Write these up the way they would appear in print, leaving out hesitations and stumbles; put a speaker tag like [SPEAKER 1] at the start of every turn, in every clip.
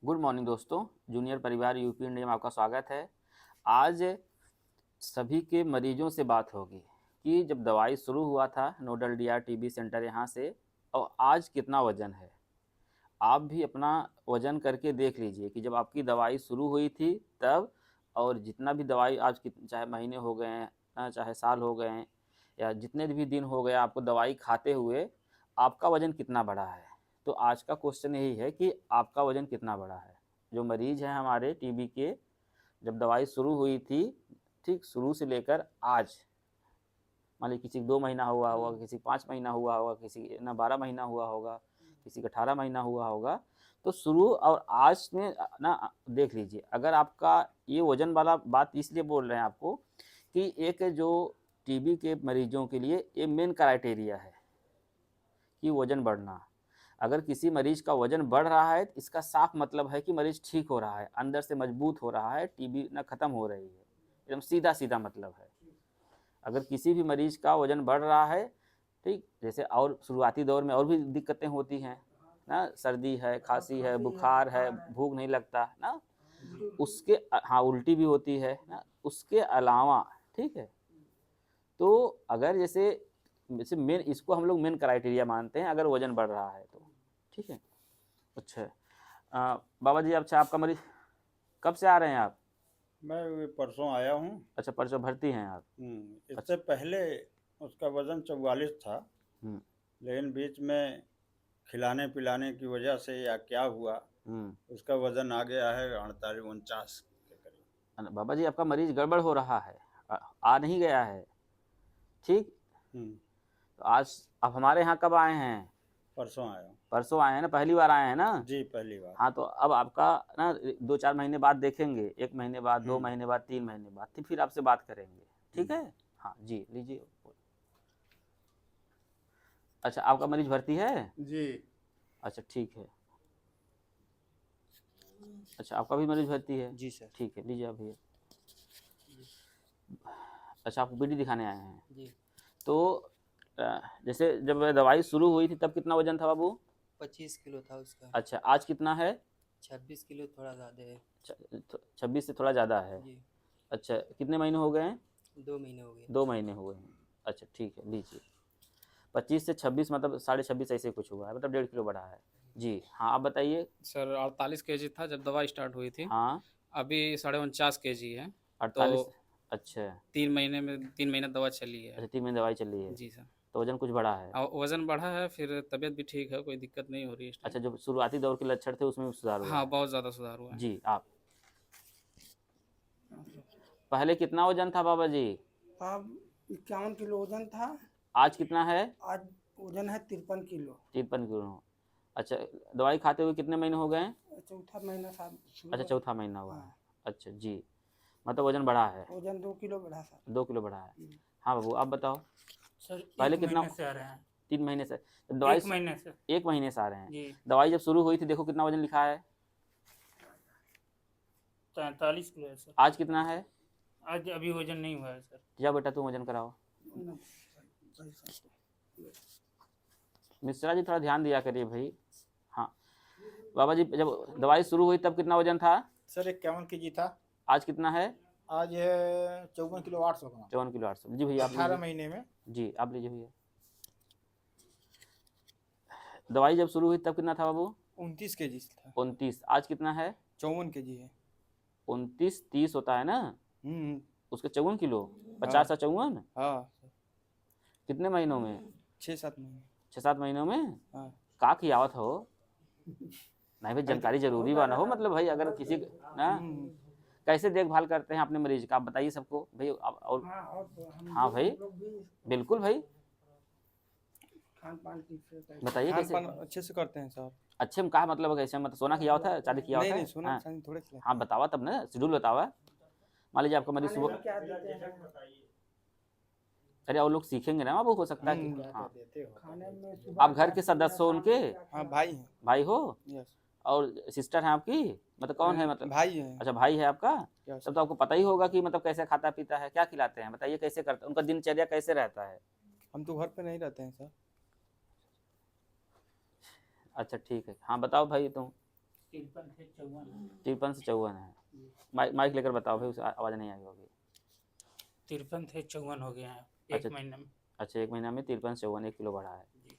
[SPEAKER 1] Good morning दोस्तों। Junior परिवार UP India में आपका स्वागत है। आज सभी के मरीजों से बात होगी कि जब दवाई शुरू हुआ था नोडल डीआर टीबी सेंटर यहाँ से, और आज कितना वजन है। आप भी अपना वजन करके देख लीजिए कि जब आपकी दवाई शुरू हुई थी तब, और जितना भी दवाई आज चाहे महीने हो गए हैं, चाहे साल हो गए हैं, या जितने भी दिन हो गए आपको दवाई खाते हुए, आपका वजन कितना बढ़ा है। तो आज का क्वेश्चन यही है कि आपका वजन कितना बढ़ा है। जो मरीज हैं हमारे टीबी के, जब दवाई शुरू हुई थी, ठीक शुरू से लेकर आज, मान लीजिए किसी को 2 महीना हुआ होगा, किसी को 5 महीना हुआ होगा, किसी ना 12 महीना हुआ होगा, किसी का 18 महीना हुआ होगा। तो शुरू और आज में ना देख लीजिए, अगर आपका ये वजन वाला बात इसलिए बोल रहे हैं आपको कि एक जो टीबी के मरीजों के लिए ये मेन क्राइटेरिया है कि वजन बढ़ना। अगर किसी मरीज का वजन बढ़ रहा है तो इसका साफ मतलब है कि मरीज ठीक हो रहा है, अंदर से मजबूत हो रहा है, टीबी ना खत्म हो रही है। एकदम सीधा सीधा मतलब है। अगर किसी भी मरीज का वजन बढ़ रहा है, ठीक, जैसे और शुरुआती दौर में और भी दिक्कतें होती हैं ना, सर्दी है, खांसी है, बुखार है, भूख नहीं लगता ना, उसके हाँ उल्टी भी होती है ना, उसके अलावा, ठीक है। तो अगर जैसे जैसे मेन, इसको हम लोग मेन क्राइटेरिया मानते हैं अगर वजन बढ़ रहा है तो, ठीक है। अच्छा बाबा जी, अच्छा आपका मरीज कब से आ रहे हैं आप?
[SPEAKER 2] मैं परसों आया हूँ।
[SPEAKER 1] अच्छा, परसों भर्ती हैं आप?
[SPEAKER 2] इससे
[SPEAKER 1] अच्छा।
[SPEAKER 2] पहले उसका वजन 44 था,
[SPEAKER 1] हम्म।
[SPEAKER 2] लेकिन बीच में खिलाने पिलाने की वजह से या क्या हुआ,
[SPEAKER 1] हम्म।
[SPEAKER 2] उसका वजन आ गया है 48 49 के करीब।
[SPEAKER 1] बाबा जी आपका मरीज गड़बड़ हो रहा है, आ नहीं गया है, ठीक।
[SPEAKER 2] हम्म,
[SPEAKER 1] तो आज आप हमारे यहाँ कब आए हैं?
[SPEAKER 2] परसों आया हूँ।
[SPEAKER 1] परसों आए हैं ना, पहली बार आए हैं ना?
[SPEAKER 2] जी, पहली बार।
[SPEAKER 1] हाँ, तो अब आपका ना 2-4 महीने बाद देखेंगे, 1 महीने बाद, दो
[SPEAKER 2] हम्म
[SPEAKER 1] महीने बाद, 3 महीने बाद, फिर आपसे बात करेंगे, ठीक
[SPEAKER 2] हम्म,
[SPEAKER 1] है। हाँ जी, लीजिए। अच्छा, आपका मरीज भर्ती है?
[SPEAKER 2] जी
[SPEAKER 1] अच्छा, ठीक है। अच्छा, आपका भी मरीज भर्ती है?
[SPEAKER 2] जी सर।
[SPEAKER 1] ठीक है, लीजिए आप भैया। अच्छा, आप बीडी दिखाने आए हैं?
[SPEAKER 3] जी।
[SPEAKER 1] तो जैसे जब दवाई शुरू हुई थी तब कितना वजन था बाबू?
[SPEAKER 3] 25 किलो था उसका।
[SPEAKER 1] अच्छा, आज कितना है?
[SPEAKER 3] 26 किलो थोड़ा ज़्यादा है।
[SPEAKER 1] 26 से थोड़ा ज़्यादा है।
[SPEAKER 3] जी।
[SPEAKER 1] अच्छा, कितने महीने हो गए हैं?
[SPEAKER 3] 2 महीने हो गए।
[SPEAKER 1] 2 महीने हुए हैं। अच्छा, ठीक है, लीजिए। 25 से 26 मतलब 26.5 ऐसे कुछ हुआ है, मतलब 1.5 किलो बढ़ा है। जी हाँ, आप बताइए।
[SPEAKER 4] सर 48 kg था जब दवा स्टार्ट हुई थी।
[SPEAKER 1] हाँ।
[SPEAKER 4] अभी 49.5 kg है। तो
[SPEAKER 1] 48। अच्छा।
[SPEAKER 4] 3 महीने दवा चली है।
[SPEAKER 1] अच्छा, 3 महीने दवाई चल रही है।
[SPEAKER 4] जी सर।
[SPEAKER 1] तो वजन कुछ बढ़ा है?
[SPEAKER 4] और वज़न बढ़ा है, फिर तबीयत भी ठीक है, कोई दिक्कत नहीं हो रही है इस टाइम।
[SPEAKER 1] अच्छा, जो शुरुआती दौर के लक्षण थे उसमें भी सुधार हुआ
[SPEAKER 4] हाँ,
[SPEAKER 1] है?
[SPEAKER 4] बहुत ज़्यादा सुधार हुआ है।
[SPEAKER 1] जी, आप पहले कितना वजन था बाबा जी?
[SPEAKER 5] अब 51 किलो वजन था।
[SPEAKER 1] आज कितना है?
[SPEAKER 5] आज वजन है 53 किलो।
[SPEAKER 1] 53 किलो। अच्छा, दवाई खाते हुए कितने महीने हो गए हैं?
[SPEAKER 5] चौथा महीना था
[SPEAKER 1] अच्छा,
[SPEAKER 5] शुरू।
[SPEAKER 1] चौथा महीना हुआ है।
[SPEAKER 5] हाँ,
[SPEAKER 1] अच्छा जी, मतलब वजन बढ़ा है।
[SPEAKER 5] वजन 2 किलो बढ़ा सर।
[SPEAKER 1] 2 किलो बढ़ा है। हाँ बाबू, आप बताओ।
[SPEAKER 6] सर
[SPEAKER 1] पहले
[SPEAKER 6] एक
[SPEAKER 1] कितना?
[SPEAKER 6] महीने से आ रहे हैं।
[SPEAKER 1] 3 महीने से तो दवाई?
[SPEAKER 6] एक महीने से।
[SPEAKER 1] 1 महीने से आ रहे हैं।
[SPEAKER 6] जी।
[SPEAKER 1] दवाई जब शुरू हुई थी देखो कितना वजन लिखा है।
[SPEAKER 6] 43 किलो है सर।
[SPEAKER 1] आज कितना है?
[SPEAKER 6] आज अभी वजन नहीं हुआ है सर।
[SPEAKER 1] जाओ बेटा, तुम वजन कराओ। मिश्रा जी थोड़ा ध्यान दिया करिए भाई। हाँ बाबा जी, जब दवाई शुरू हुई तब कितना वजन था?
[SPEAKER 2] सर 51 kg था।
[SPEAKER 1] आज कितना है?
[SPEAKER 2] आज है 54 किलो 800 ग्राम।
[SPEAKER 1] 54 किलो 800। जी भैया आप
[SPEAKER 2] 18
[SPEAKER 1] लीजिए।
[SPEAKER 2] महीने में।
[SPEAKER 1] जी आप लीजिए भैया। दवाई जब शुरू हुई तब कितना था बाबू?
[SPEAKER 2] 29 kg था।
[SPEAKER 1] 29। आज कितना है?
[SPEAKER 2] 54 kg है।
[SPEAKER 1] 29 30 होता है ना,
[SPEAKER 2] हम्म।
[SPEAKER 1] उसके 54 किलो।
[SPEAKER 2] हाँ
[SPEAKER 1] 50 और 54।
[SPEAKER 2] हाँ।
[SPEAKER 1] कितने महीनों में?
[SPEAKER 2] 6 7 महीने।
[SPEAKER 1] 6-7 महीनों में।
[SPEAKER 2] हाँ।
[SPEAKER 1] का की आवत हो। नहीं भाई, जानकारी जरूरी बना हो, मतलब भाई अगर किसी ना, कैसे देखभाल करते हैं अपने मरीज का आप बताइए सबको भाई। और
[SPEAKER 5] हाँ, और तो
[SPEAKER 1] हाँ भाई,
[SPEAKER 5] हम लोग भी
[SPEAKER 1] बिल्कुल भाई,
[SPEAKER 5] खान पान ठीक से करते
[SPEAKER 1] बताइए
[SPEAKER 2] खान
[SPEAKER 1] कैसे।
[SPEAKER 2] पान अच्छे से करते हैं सर।
[SPEAKER 1] अच्छे में कहा मतलब कैसे, मतलब सोना किया होता है, चांदी किया
[SPEAKER 2] नहीं
[SPEAKER 1] होता
[SPEAKER 2] नहीं,
[SPEAKER 1] है?
[SPEAKER 2] सोना
[SPEAKER 1] हाँ
[SPEAKER 2] चांदी थोड़े खिलाते
[SPEAKER 1] हाँ,
[SPEAKER 2] हैं।
[SPEAKER 1] बतावा तब ना, शेड्यूल बतावा। मान लीजिए आपका मरीज
[SPEAKER 5] खाने में
[SPEAKER 1] सुबह,
[SPEAKER 5] क्या देते हैं?
[SPEAKER 1] अरे और लोग सीखेंगे ना, वो हो सकता है कि हाँ
[SPEAKER 2] देते हो।
[SPEAKER 5] खाने में सुबह
[SPEAKER 1] आप घर
[SPEAKER 5] क्या
[SPEAKER 1] के
[SPEAKER 5] खिलाते हैं,
[SPEAKER 1] सदस्य हो
[SPEAKER 5] शाम
[SPEAKER 1] उनके?
[SPEAKER 5] को क्या
[SPEAKER 2] हाँ,
[SPEAKER 5] खिलाते
[SPEAKER 2] भाई हैं।
[SPEAKER 1] भाई हो?
[SPEAKER 2] यस।
[SPEAKER 1] और सिस्टर है आपकी? मतलब कौन है मतलब?
[SPEAKER 2] भाई हैं।
[SPEAKER 1] अच्छा, भाई है आपका।
[SPEAKER 2] यस।
[SPEAKER 1] तब तो आपको पता ही होगा कि मतलब कैसे खाता पीता है, क्या खिलाते हैं, बताइए कैसे करते हैं, उनका दिनचर्या कैसे रहता है।
[SPEAKER 2] हम तो घर पे नहीं रहते हैं सर।
[SPEAKER 1] अच्छा ठीक है, हाँ बताओ भाई तुम।
[SPEAKER 6] 53 से 54
[SPEAKER 1] 53 से 54 है। माइक लेकर बताओ भाई, उसे आवाज़ नहीं आई होगी।
[SPEAKER 6] 53 से 54 हो गया है
[SPEAKER 1] अच्छा।
[SPEAKER 6] एक महीने में।
[SPEAKER 1] अच्छा, 1 महीना में 53 से 54 1 किलो बढ़ा है।
[SPEAKER 6] जी।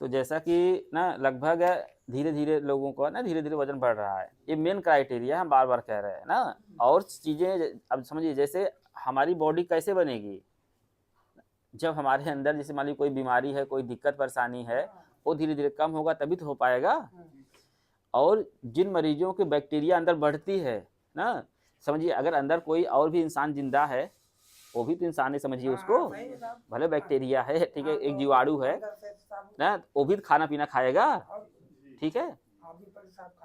[SPEAKER 1] तो जैसा कि ना लगभग धीरे धीरे लोगों का ना धीरे धीरे वजन बढ़ रहा है, ये मेन क्राइटेरिया हम बार बार कह रहे हैं ना। और चीज़ें अब समझिए, जैसे हमारी बॉडी कैसे बनेगी, जब हमारे अंदर जैसे मान लीजिए कोई बीमारी है, कोई दिक्कत परेशानी है, वो धीरे धीरे कम होगा तभी तो हो पाएगा। और जिन मरीजों के बैक्टीरिया अंदर बढ़ती है ना, समझिए अगर अंदर कोई और भी इंसान जिंदा है, वो भी तो इंसान है, समझिए उसको, भले बैक्टीरिया है, ठीक है, एक जीवाणु है ना, वो भी खाना पीना खाएगा, ठीक है,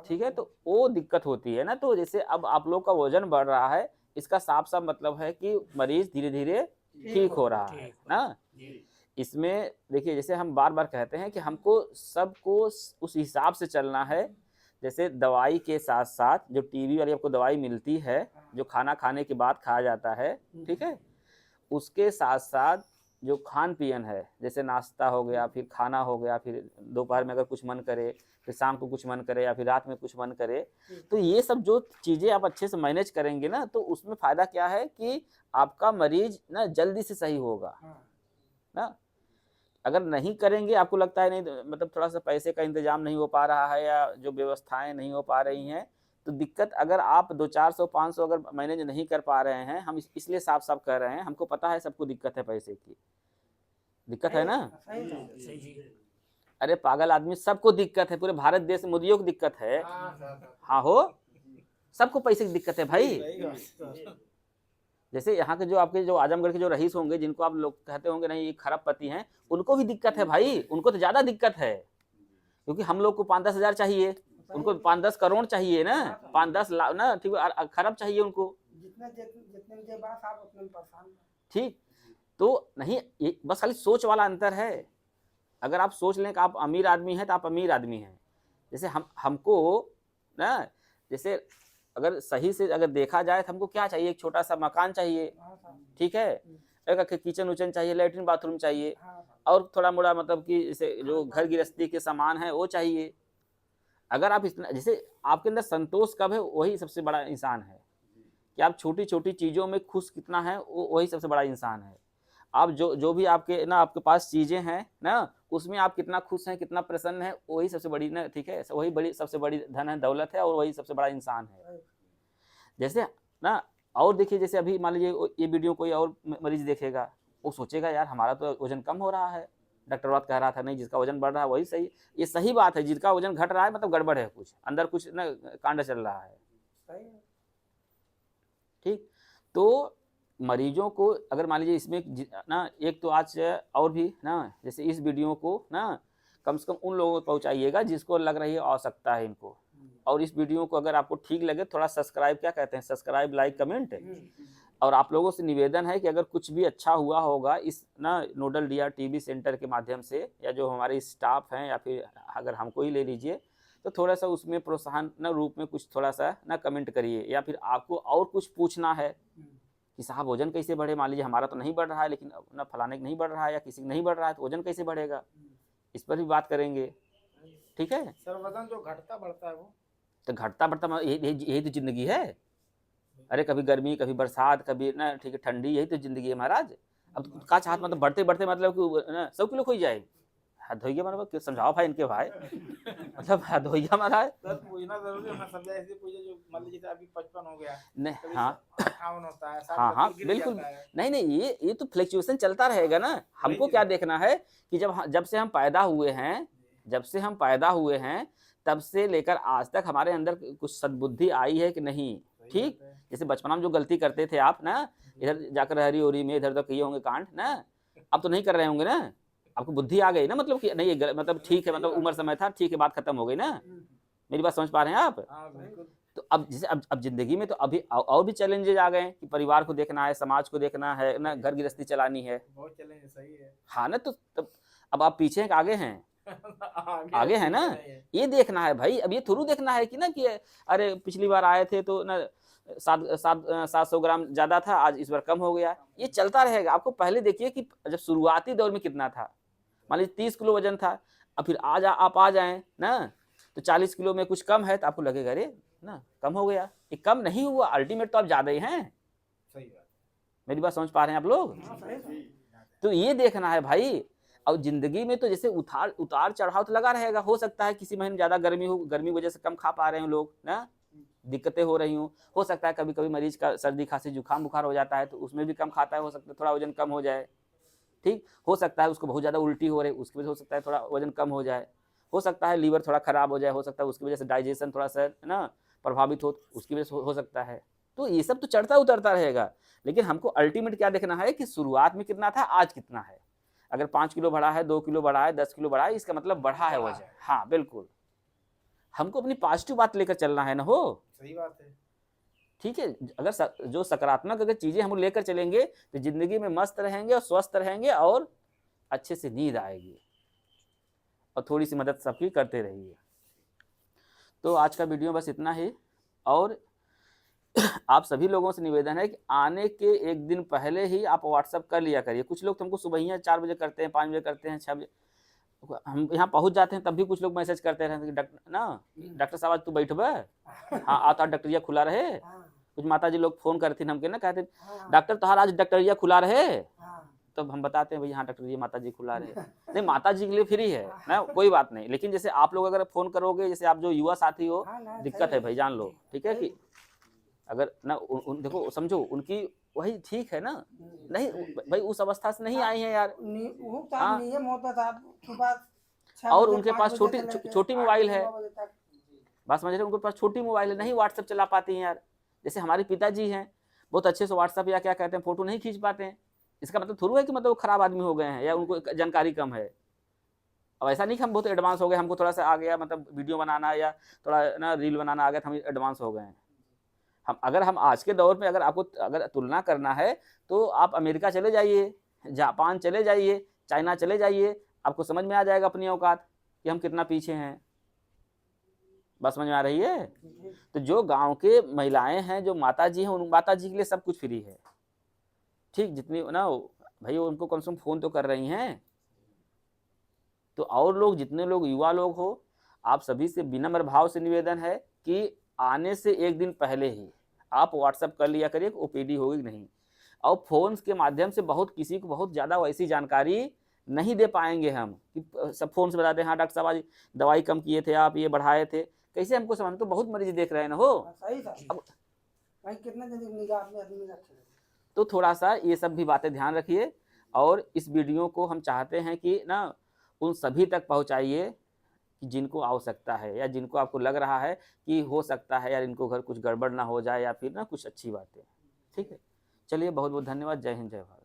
[SPEAKER 1] ठीक है। तो वो दिक्कत होती है ना। तो जैसे अब आप लोग का वजन बढ़ रहा है, इसका साफ साफ मतलब है कि मरीज धीरे धीरे ठीक हो रहा है ना। इसमें देखिए, जैसे हम बार बार कहते हैं कि हमको सबको उस हिसाब से चलना है। जैसे दवाई के साथ साथ जो टीबी वाली आपको दवाई मिलती है, जो खाना खाने के बाद खाया जाता है, ठीक है, उसके साथ साथ जो खान पियन है, जैसे नाश्ता हो गया, फिर खाना हो गया, फिर दोपहर में अगर कुछ मन करे, फिर शाम को कुछ मन करे, या फिर रात में कुछ मन करे, तो ये सब जो चीज़ें आप अच्छे से मैनेज करेंगे ना, तो उसमें फ़ायदा क्या है कि आपका मरीज ना जल्दी से सही होगा ना। अगर नहीं करेंगे, आपको लगता है नहीं, मतलब थोड़ा सा पैसे का इंतजाम नहीं हो पा रहा है, या जो व्यवस्थाएं नहीं हो पा रही हैं, तो दिक्कत, अगर आप 200-400-500 अगर मैनेज नहीं कर पा रहे हैं, हम इसलिए साफ साफ कह रहे हैं, हमको पता है सबको दिक्कत है, पैसे की दिक्कत है ना। अरे पागल आदमी, सबको दिक्कत है, पूरे भारत देश में मोदियों को दिक्कत है। हाँ हो, सबको पैसे की दिक्कत है भाई। जैसे यहाँ के जो आपके जो आजमगढ़ के जो रईस होंगे, जिनको आप लोग कहते होंगे नहीं ये खराब पति हैं, उनको भी दिक्कत है भाई, उनको तो ज्यादा दिक्कत है, क्योंकि हम लोग को 5-10 हज़ार चाहिए, उनको 5-10 करोड़ चाहिए ना, 5-10 लाख ना, ठीक है, खराब चाहिए उनको, ठीक। तो नहीं, ये बस खाली सोच वाला अंतर है। अगर आप सोच लें कि आप अमीर आदमी हैं तो आप अमीर आदमी हैं। जैसे हमको ना, जैसे अगर सही से अगर देखा जाए तो हमको क्या चाहिए, एक छोटा सा मकान चाहिए, ठीक है, एक किचन उचन चाहिए, लेटरिन बाथरूम चाहिए, और थोड़ा मोड़ा मतलब कि जैसे जो घर गृहस्थी के सामान है वो चाहिए। अगर आप इतना, जैसे आपके अंदर संतोष कब है, वही सबसे बड़ा इंसान है। कि आप छोटी छोटी चीज़ों में खुश कितना है, वही सबसे बड़ा इंसान है। आप जो भी आपके ना आपके पास चीज़ें हैं ना, उसमें आप कितना खुश हैं, कितना प्रसन्न है, वही सबसे बड़ी ना, ठीक है, वही बड़ी सबसे बड़ी धन है, दौलत है, और वही सबसे बड़ा इंसान है। जैसे ना, और देखिए, जैसे अभी मान लीजिए ये वीडियो कोई और मरीज देखेगा, वो सोचेगा यार हमारा तो वजन कम हो रहा है, डॉक्टर बात कह रहा था, नहीं जिसका वजन बढ़ रहा है वही सही। ये सही बात है, जिसका वजन घट रहा है मतलब गड़बड़ है, कुछ अंदर कुछ ना कांड चल रहा है, ठीक। तो मरीजों को अगर मान लीजिए इसमें ना, एक तो आज और भी ना, जैसे इस वीडियो को ना कम से कम उन लोगों को पहुंचाइएगा जिसको लग रही है आवश्यकता है इनको। और इस वीडियो को अगर आपको ठीक लगे, थोड़ा सब्सक्राइब, क्या कहते हैं, सब्सक्राइब, लाइक, कमेंट। और आप लोगों से निवेदन है कि अगर कुछ भी अच्छा हुआ होगा इस ना नोडल डीआर टीबी सेंटर के माध्यम से, या जो हमारे स्टाफ हैं, या फिर अगर हमको ही ले लीजिए, तो थोड़ा सा उसमें प्रोत्साहन ना रूप में कुछ थोड़ा सा ना कमेंट करिए। या फिर आपको और कुछ पूछना है कि साहब वजन कैसे बढ़े, मान लीजिए हमारा तो नहीं बढ़ रहा है, लेकिन ना फलाने का नहीं बढ़ रहा है, या किसी का नहीं बढ़ रहा है, तो वजन कैसे बढ़ेगा, इस पर भी बात करेंगे, ठीक है।
[SPEAKER 7] सर वजन जो घटता बढ़ता है वो
[SPEAKER 1] तो घटता बढ़ता यही तो जिंदगी है। अरे कभी गर्मी, कभी बरसात, कभी ना ठीक है ठंडी, यही तो जिंदगी है महाराज। अब तो का चाहत मतलब बढ़ते बढ़ते मतलब कि ना 100 किलो खोई जाए, हाथ धोइया मतलब समझाओ भाई इनके भाई, मतलब हाथ धोइया महाराज।
[SPEAKER 7] सर पूछना जरूरी है, मैं समझा ऐसे पूछे जो मान लीजिए अभी 55 हो गया,
[SPEAKER 1] नहीं, हाँ
[SPEAKER 7] 58 होता है,
[SPEAKER 1] हाँ बिल्कुल, नहीं ये तो फ्लक्चुएशन चलता रहेगा ना। हमको क्या देखना है कि जब से हम पैदा हुए हैं, तब से लेकर आज तक हमारे अंदर कुछ सद्बुद्धि आई है कि नहीं, ठीक। जैसे बचपन में जो गलती करते थे आप ना, इधर जाकर हरी ओरी में इधर उधर किए होंगे कांड ना, अब तो नहीं कर रहे होंगे ना, आपको बुद्धि आ गई ना, मतलब कि नहीं ये मतलब ठीक है, मतलब उम्र समय था, ठीक है, बात खत्म हो गई ना। मेरी बात समझ पा रहे हैं आप। तो अब जैसे अब जिंदगी में तो अभी और भी चैलेंजेज आ गए कि परिवार को देखना है, समाज को देखना है ना, घर गृहस्थी चलानी है,
[SPEAKER 7] बहुत चैलेंज सही है।
[SPEAKER 1] हाँ ना। तो अब आप पीछे हैं आगे हैं, आगे है ना, ये देखना है भाई। अब ये थोड़ा देखना है कि ना कि अरे पिछली बार आए थे तो ना 700 ग्राम ज्यादा था, आज इस बार कम हो गया, ये चलता रहेगा। आपको पहले देखिए कि जब शुरुआती दौर में कितना था, मान लीजिए 30 किलो वजन था, अब फिर आज आप आ जाएं ना तो 40 किलो में कुछ कम है तो आपको लगेगा अरे ना कम हो गया, ये कम नहीं हुआ, अल्टीमेट तो आप ज़्यादा ही हैं।
[SPEAKER 7] सही बात।
[SPEAKER 1] मेरी बात समझ पा रहे हैं आप लोग?
[SPEAKER 5] हाँ, सही सही।
[SPEAKER 1] तो ये देखना है भाई। और जिंदगी में तो जैसे उतार चढ़ाव तो लगा रहेगा। हो सकता है किसी महीने ज़्यादा गर्मी हो, गर्मी की वजह से कम खा पा रहे हो लोग ना, दिक्कतें हो रही हूँ। हो सकता है कभी कभी मरीज का सर्दी खांसी जुकाम बुखार हो जाता है तो उसमें भी कम खाता है, हो सकता है थोड़ा वजन कम हो जाए। ठीक, हो सकता है उसको बहुत ज़्यादा उल्टी हो रही, उसकी वजह से हो सकता है थोड़ा वजन कम हो जाए। हो सकता है लीवर थोड़ा खराब हो जाए, हो सकता है उसकी वजह से डाइजेशन थोड़ा सा ना प्रभावित हो, उसकी वजह से हो सकता है। तो ये सब तो चढ़ता उतरता रहेगा, लेकिन हमको अल्टीमेट क्या देखना है कि शुरुआत में कितना था, आज कितना है। अगर 5 किलो बढ़ा है, 2 किलो बढ़ा है, 10 किलो बढ़ा है, इसका मतलब बढ़ा है वजन। हाँ बिल्कुल, हमको अपनी पॉजिटिव बात लेकर चलना है ना। हो
[SPEAKER 7] सही बात है।
[SPEAKER 1] ठीक है, अगर जो सकारात्मक अगर चीज़ें हम लेकर चलेंगे तो ज़िंदगी में मस्त रहेंगे और स्वस्थ रहेंगे और अच्छे से नींद आएगी और थोड़ी सी मदद सबकी करते रहिए। तो आज का वीडियो बस इतना ही। और आप सभी लोगों से निवेदन है कि आने के एक दिन पहले ही आप व्हाट्सअप कर लिया करिए। कुछ लोग तुमको सुबह ही 4 बजे करते हैं, 5 बजे करते हैं, 6 बजे हम यहाँ पहुँच जाते हैं तब भी कुछ लोग मैसेज करते रहते हैं कि डॉक्टर साहब आज तू बैठबे, हाँ आता डॉक्टरिया खुला रहे।
[SPEAKER 5] हाँ,
[SPEAKER 1] कुछ माता जी लोग फोन करती हमके ना, कहते
[SPEAKER 5] हाँ,
[SPEAKER 1] डॉक्टर तुम्हारा आज डॉक्टरिया खुला रहे।
[SPEAKER 5] हाँ,
[SPEAKER 1] तब हम बताते हैं भाई हाँ डॉक्टर जी माता जी खुला रहे। नहीं, माता जी के लिए फ्री है ना, कोई बात नहीं। लेकिन जैसे आप लोग अगर फोन करोगे, जैसे आप जो युवा साथी हो,
[SPEAKER 5] हाँ, ना,
[SPEAKER 1] दिक्कत
[SPEAKER 5] सही
[SPEAKER 1] है भाई, जान लो। ठीक है कि अगर ना देखो समझो उनकी वही ठीक है ना, नहीं भाई उस अवस्था से नहीं आई है यार।
[SPEAKER 5] वो
[SPEAKER 1] हाँ।
[SPEAKER 5] साहब नियम होता था सुबह 6
[SPEAKER 1] और
[SPEAKER 5] बजे,
[SPEAKER 1] उनके
[SPEAKER 5] 5
[SPEAKER 1] पास
[SPEAKER 5] बजे
[SPEAKER 1] छोटी
[SPEAKER 5] से लेके
[SPEAKER 1] छोटी
[SPEAKER 5] 8
[SPEAKER 1] मोबाइल
[SPEAKER 5] बजे,
[SPEAKER 1] है।
[SPEAKER 5] 9 बजे तक।
[SPEAKER 1] बात समझ रहे हैं, उनके पास छोटी मोबाइल है, नहीं व्हाट्सएप चला पाती हैं यार। जैसे हमारे पिताजी हैं, बहुत अच्छे से व्हाट्सएप या क्या कहते हैं फोटो नहीं खींच पाते हैं। इसका मतलब थोड़ा है कि मतलब वो खराब आदमी हो गए हैं या उनको जानकारी कम है। अब ऐसा नहीं कि हम बहुत एडवांस हो गए, हमको थोड़ा सा आ गया मतलब वीडियो बनाना या थोड़ा ना रील बनाना आ गया तो हम एडवांस हो गए हैं। हम आज के दौर में अगर आपको अगर तुलना करना है तो आप अमेरिका चले जाइए, जापान चले जाइए, चाइना चले जाइए, आपको समझ में आ जाएगा अपनी औकात कि हम कितना पीछे हैं। बस समझ में आ रही है? तो जो गांव के महिलाएं हैं, जो माता जी हैं, उन माता जी के लिए सब कुछ फ्री है। ठीक, जितनी ना भाई उनको कम से कम फोन तो कर रही हैं। तो और लोग जितने लोग युवा लोग हो, आप सभी से विनम्र भाव से निवेदन है कि आने से एक दिन पहले ही आप व्हाट्सएप कर लिया करिए, ओपीडी होगी नहीं। और फोन के माध्यम से बहुत किसी को बहुत ज़्यादा वैसी जानकारी नहीं दे पाएंगे हम कि सब फोन से बताते हैं हाँ डॉक्टर साहब आज दवाई कम किए थे आप, ये बढ़ाए थे। कैसे हमको समझ, तो बहुत मरीज देख रहे हैं ना। हो
[SPEAKER 5] सही था
[SPEAKER 1] अब
[SPEAKER 5] भाई, कितना जल्दी निगाह में आदमी रखे।
[SPEAKER 1] तो थोड़ा सा ये सब भी बातें ध्यान रखिए। और इस वीडियो को हम चाहते हैं कि ना उन सभी तक पहुंचाइए कि जिनको आवश्यकता है या जिनको आपको लग रहा है कि हो सकता है यार इनको घर कुछ गड़बड़ ना हो जाए या फिर ना कुछ अच्छी बातें। ठीक है, चलिए बहुत बहुत धन्यवाद। जय हिंद, जय भारत।